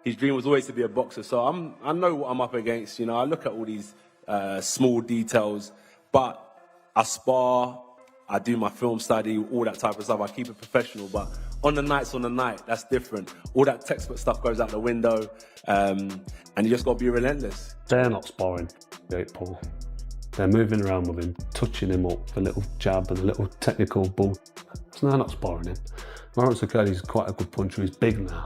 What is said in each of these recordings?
his dream was always to be a boxer. So I know what I'm up against. You know, I look at all these small details, but I spar, I do my film study, all that type of stuff. I keep it professional, but on the night, that's different. All that textbook stuff goes out the window, and you just got to be relentless. They're not sparring Jake Paul. They're moving around with him, touching him up, a little jab and a little technical bull. So they're not sparring him. Lawrence Okoye's quite a good puncher, he's big now.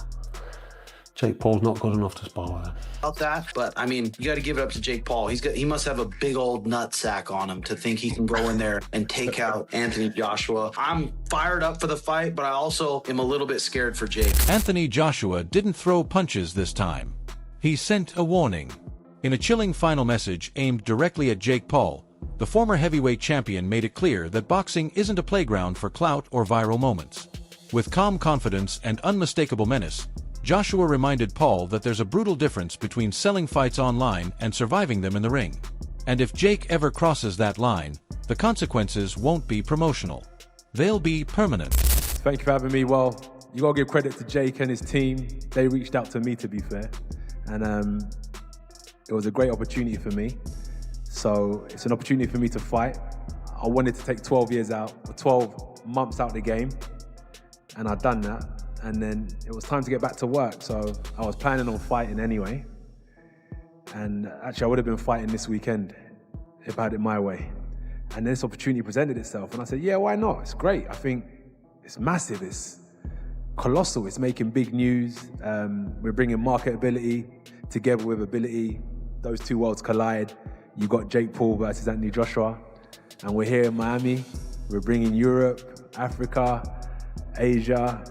Jake Paul's not good enough to spar with him. About that, but I mean, you got to give it up to Jake Paul. He must have a big old nut sack on him to think he can go in there and take out Anthony Joshua. I'm fired up for the fight, but I also am a little bit scared for Jake. Anthony Joshua didn't throw punches this time. He sent a warning. In a chilling final message aimed directly at Jake Paul, the former heavyweight champion made it clear that boxing isn't a playground for clout or viral moments. With calm confidence and unmistakable menace, Joshua reminded Paul that there's a brutal difference between selling fights online and surviving them in the ring. And if Jake ever crosses that line, the consequences won't be promotional. They'll be permanent. Thank you for having me. Well, you got to give credit to Jake and his team. They reached out to me, to be fair. And it was a great opportunity for me. So it's an opportunity for me to fight. I wanted to take 12 years out, or 12 months out of the game. And I'd done that. And then it was time to get back to work. So I was planning on fighting anyway. And actually I would have been fighting this weekend if I had it my way. And this opportunity presented itself. And I said, yeah, why not? It's great. I think it's massive. It's colossal. It's making big news. We're bringing marketability together with ability. Those two worlds collide. You got Jake Paul versus Anthony Joshua. And we're here in Miami. We're bringing Europe, Africa, Asia,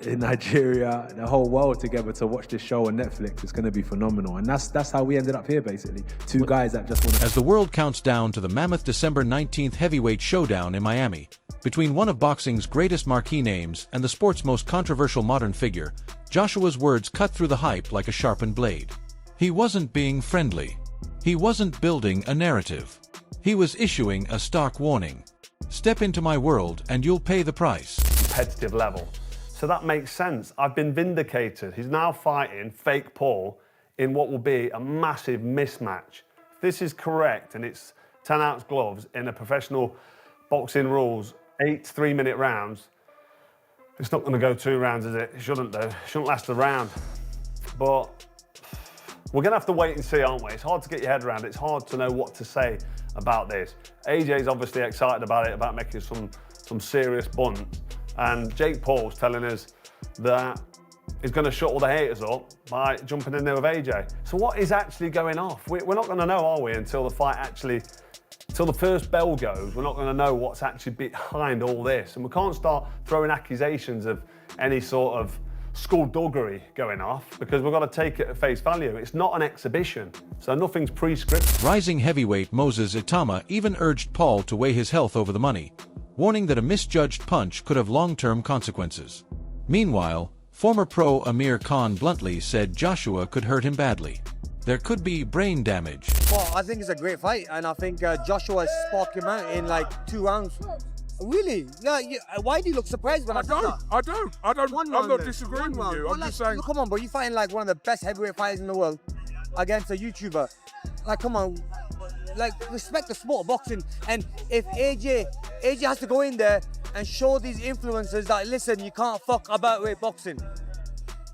in Nigeria, the whole world together to watch this show on Netflix. It's going to be phenomenal. And that's how we ended up here, basically. Two guys that just want to... As the world counts down to the mammoth December 19th heavyweight showdown in Miami, between one of boxing's greatest marquee names and the sport's most controversial modern figure, Joshua's words cut through the hype like a sharpened blade. He wasn't being friendly. He wasn't building a narrative. He was issuing a stark warning. Step into my world and you'll pay the price. Competitive level. So that makes sense. I've been vindicated. He's now fighting fake Paul in what will be a massive mismatch. If this is correct and it's 10-ounce gloves in a professional boxing rules, 8 3-minute rounds, it's not going to go 2 rounds, is it? It shouldn't do. It shouldn't last a round. But we're going to have to wait and see, aren't we? It's hard to get your head around. It's hard to know what to say about this. AJ's obviously excited about it, about making some serious bunts. And Jake Paul's telling us that he's going to shut all the haters up by jumping in there with AJ. So what is actually going off? We're not going to know, are we, until the fight actually, until the first bell goes, we're not going to know what's actually behind all this. And we can't start throwing accusations of any sort of skullduggery going off, because we've got to take it at face value. It's not an exhibition, so nothing's pre-scripted. Rising heavyweight Moses Itama even urged Paul to weigh his health over the money, warning that a misjudged punch could have long-term consequences. Meanwhile, former pro Amir Khan bluntly said Joshua could hurt him badly. There could be brain damage. Well, I think it's a great fight, and I think Joshua sparked him out in like 2 rounds. Really? Yeah. Why do you look surprised when I said that? I don't. I'm not disagreeing with you. I'm just saying. Come on, bro. You're fighting like one of the best heavyweight fighters in the world against a YouTuber. Like, come on. Like, respect the sport of boxing. And if AJ has to go in there and show these influencers that, listen, you can't fuck about with boxing.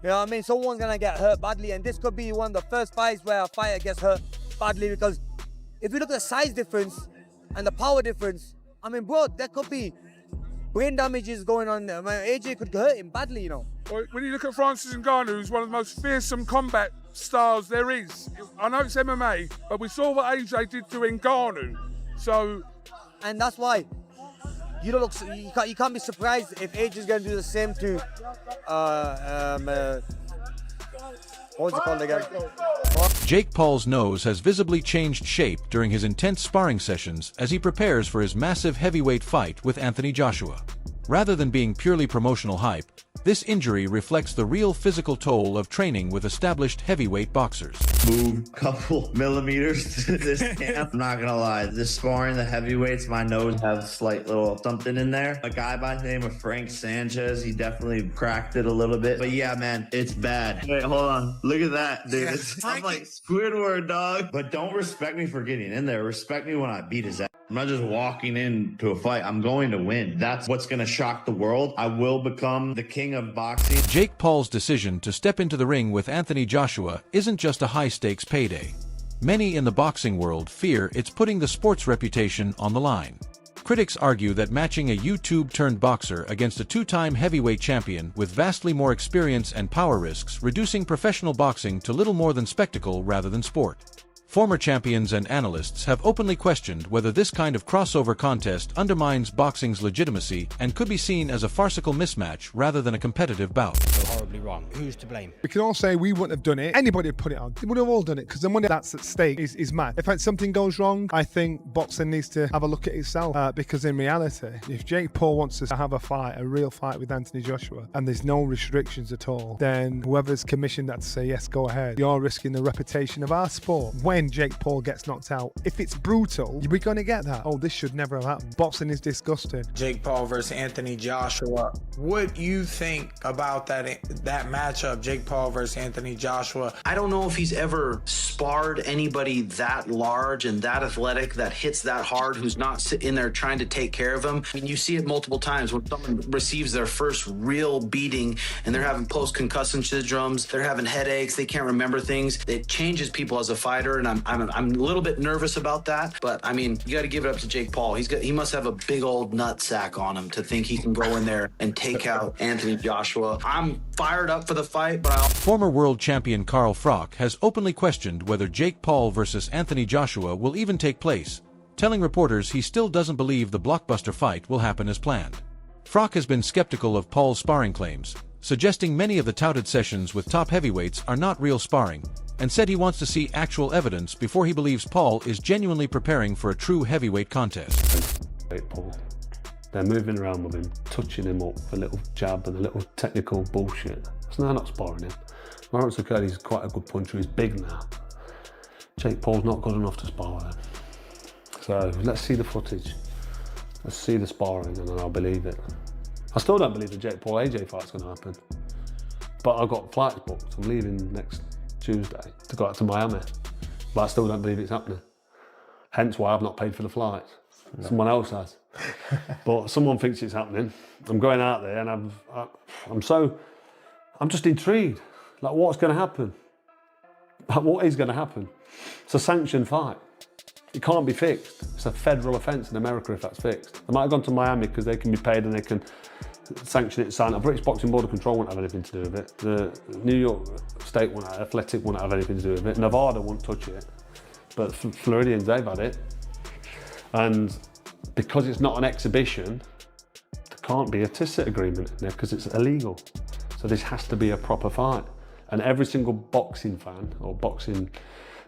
You know what I mean? Someone's gonna get hurt badly, and this could be one of the first fights where a fighter gets hurt badly, because if you look at the size difference and the power difference, I mean, bro, there could be brain damages going on there. I mean, AJ could hurt him badly, you know. When you look at Francis Ngannou, who's one of the most fearsome combat stars there is. I know it's MMA, but we saw what AJ did to Ngannou. So, and that's why you don't look. You can't be surprised if AJ is going to do the same to what was it called again? Jake Paul's nose has visibly changed shape during his intense sparring sessions as he prepares for his massive heavyweight fight with Anthony Joshua. Rather than being purely promotional hype, This injury reflects the real physical toll of training with established heavyweight boxers. Move a couple millimeters to this camp. I'm not gonna lie, this sparring, the heavyweights, my nose has a slight little something in there. A guy by the name of Frank Sanchez, he definitely cracked it a little bit. But yeah, man, it's bad. Wait, hold on. Look at that, dude. I'm like Squidward, dog. But don't respect me for getting in there. Respect me when I beat his ass. I'm not just walking into a fight. I'm going to win. That's what's going to shock the world. I will become the king of boxing. Jake Paul's decision to step into the ring with Anthony Joshua isn't just a high-stakes payday. Many in the boxing world fear it's putting the sport's reputation on the line. Critics argue that matching a YouTube-turned-boxer against a two-time heavyweight champion with vastly more experience and power risks reducing professional boxing to little more than spectacle rather than sport. Former champions and analysts have openly questioned whether this kind of crossover contest undermines boxing's legitimacy and could be seen as a farcical mismatch rather than a competitive bout. Horribly wrong. Who's to blame? We can all say we wouldn't have done it. Anybody would put it on. They would have all done it because the money that's at stake is mad. If something goes wrong, I think boxing needs to have a look at itself because in reality, if Jake Paul wants to have a real fight with Anthony Joshua, and there's no restrictions at all, then whoever's commissioned that to say, yes, go ahead, you're risking the reputation of our sport. When Jake Paul gets knocked out, if it's brutal, we're going to get that. Oh, this should never have happened. Boxing is disgusting. Jake Paul versus Anthony Joshua. What you think about that matchup, Jake Paul versus Anthony Joshua? I don't know if he's ever sparred anybody that large and that athletic that hits that hard, who's not sitting there trying to take care of him. I mean, you see it multiple times when someone receives their first real beating and they're having post-concussion syndromes, they're having headaches, they can't remember things. It changes people as a fighter, and I'm a little bit nervous about that. But I mean, you got to give it up to Jake Paul. He must have a big old nut sack on him to think he can go in there and take out Anthony Joshua. I'm fired up for the fight, but Former world champion Carl Froch has openly questioned whether Jake Paul versus Anthony Joshua will even take place, telling reporters he still doesn't believe the blockbuster fight will happen as planned. Froch has been skeptical of Paul's sparring claims, suggesting many of the touted sessions with top heavyweights are not real sparring, and said he wants to see actual evidence before he believes Paul is genuinely preparing for a true heavyweight contest. Paul. They're moving around with him, touching him up for a little jab and a little technical bullshit. So they're not sparring him. Lawrence O'Curdy's quite a good puncher, he's big now. Jake Paul's not good enough to spar with him. So let's see the footage. Let's see the sparring and then I'll believe it. I still don't believe the Jake Paul AJ fight's going to happen. But I've got flights booked. I'm leaving next Tuesday to go out to Miami. But I still don't believe it's happening. Hence why I've not paid for the flights. No. Someone else has. But someone thinks it's happening. I'm going out there and I'm just intrigued. Like, what's going to happen? Like, what is going to happen? It's a sanctioned fight. It can't be fixed. It's a federal offence in America if that's fixed. They might have gone to Miami because they can be paid and they can sanction it, sign it. British Boxing Board of Control won't have anything to do with it. The New York State Athletic won't have anything to do with it. Nevada won't touch it. But Floridians, they've had it. And because it's not an exhibition, there can't be a tacit agreement in there because it's illegal. So this has to be a proper fight. And every single boxing fan or boxing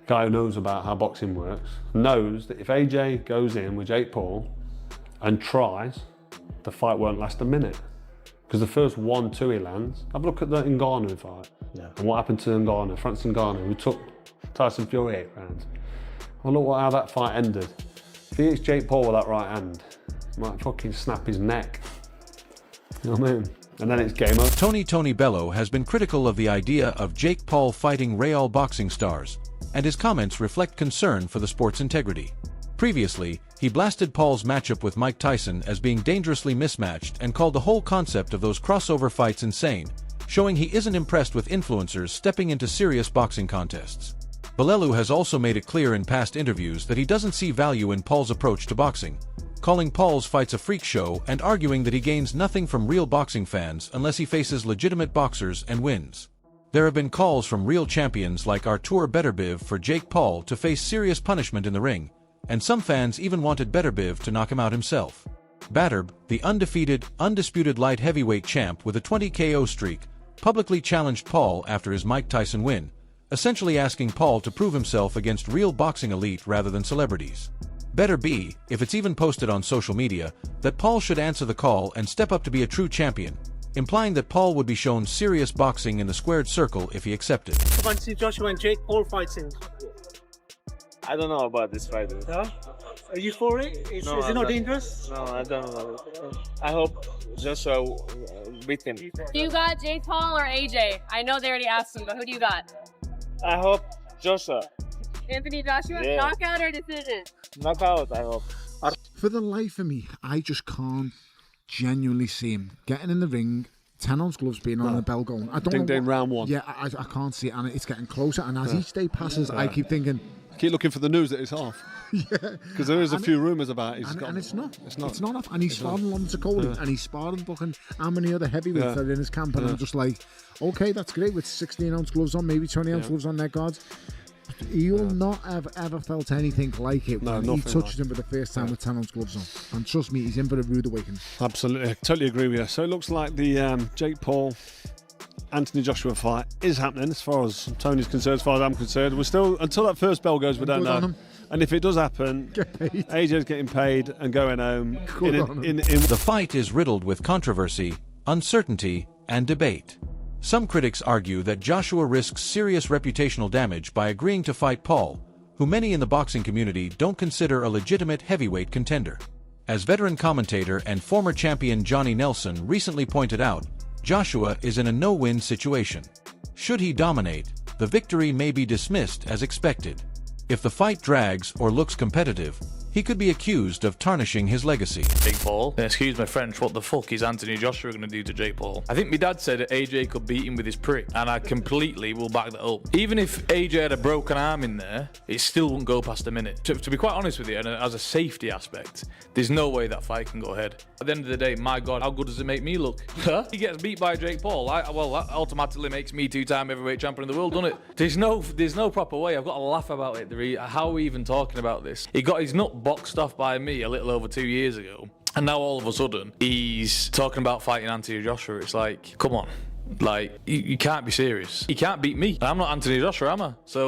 guy who knows about how boxing works knows that if AJ goes in with Jake Paul and tries, the fight won't last a minute. Because the first 1-2 he lands, have a look at the Ngannou fight. Yeah. And what happened to Ngannou, Francis Ngannou, who took Tyson Fury 8 rounds. Well, look how that fight ended. If he hits Jake Paul with that right hand, he might fucking snap his neck. You know what I mean? And then it's game over. Tony Bello has been critical of the idea of Jake Paul fighting real boxing stars, and his comments reflect concern for the sport's integrity. Previously, he blasted Paul's matchup with Mike Tyson as being dangerously mismatched and called the whole concept of those crossover fights insane, showing he isn't impressed with influencers stepping into serious boxing contests. Bellew has also made it clear in past interviews that he doesn't see value in Paul's approach to boxing, calling Paul's fights a freak show and arguing that he gains nothing from real boxing fans unless he faces legitimate boxers and wins. There have been calls from real champions like Artur Beterbiev for Jake Paul to face serious punishment in the ring, and some fans even wanted Beterbiev to knock him out himself. Beterbiev, the undisputed light heavyweight champ with a 20 KO streak, publicly challenged Paul after his Mike Tyson win, essentially asking Paul to prove himself against real boxing elite rather than celebrities. Better be, if it's even posted on social media, that Paul should answer the call and step up to be a true champion. implying that Paul would be shown serious boxing in the squared circle if he accepted. Anthony Joshua and Jake Paul fighting. I don't know about this fight. Yeah? Are you for it? Is it not dangerous? No, I don't know. I hope Joshua beat him. Do you got Jake Paul or AJ? I know they already asked him, but who do you got? I hope Joshua. Anthony Joshua? Yeah. Knockout or decision? Knockout, I hope. For the life of me, I just can't genuinely see him getting in the ring, 10-ounce gloves being on the bell going. I don't know. Round one. Yeah, I can't see it, and it's getting closer. And as each day passes, I keep thinking. Keep looking for the news that it's off. Yeah. Because there is a few rumours about it. And it's not. It's not off. And he's sparring London Cody, and he's sparring fucking how many other heavyweights that are in his camp. And I'm just like, okay, that's great with 16-ounce gloves on, maybe 20-ounce gloves on their guards. You'll not have ever felt anything like it when he touched him for the first time with 10-ounce gloves on. And trust me, he's in for a rude awakening. Absolutely. I totally agree with you. So it looks like the Jake Paul Anthony Joshua fight is happening as far as Tony's concerned, as far as I'm concerned. We're still, until that first bell goes, we don't know. And if it does happen, AJ's getting paid and going home. The fight is riddled with controversy, uncertainty, and debate. Some critics argue that Joshua risks serious reputational damage by agreeing to fight Paul, who many in the boxing community don't consider a legitimate heavyweight contender. As veteran commentator and former champion Johnny Nelson recently pointed out, Joshua is in a no-win situation. Should he dominate, the victory may be dismissed as expected. If the fight drags or looks competitive, he could be accused of tarnishing his legacy. Jake Paul, excuse my French, what the fuck is Anthony Joshua going to do to Jake Paul? I think my dad said that AJ could beat him with his prick, and I completely will back that up. Even if AJ had a broken arm in there, it still wouldn't go past a minute. To be quite honest with you, and as a safety aspect, there's no way that fight can go ahead. At the end of the day, my God, how good does it make me look? He gets beat by Jake Paul. Well, that automatically makes me two-time heavyweight champion of the world, doesn't it? There's no proper way. I've got to laugh about it. How are we even talking about this? He got his nut boxed off by me a little over 2 years ago, and now all of a sudden he's talking about fighting Anthony Joshua. It's like, come on, like you can't be serious. He can't beat me. I'm not Anthony Joshua, am I? So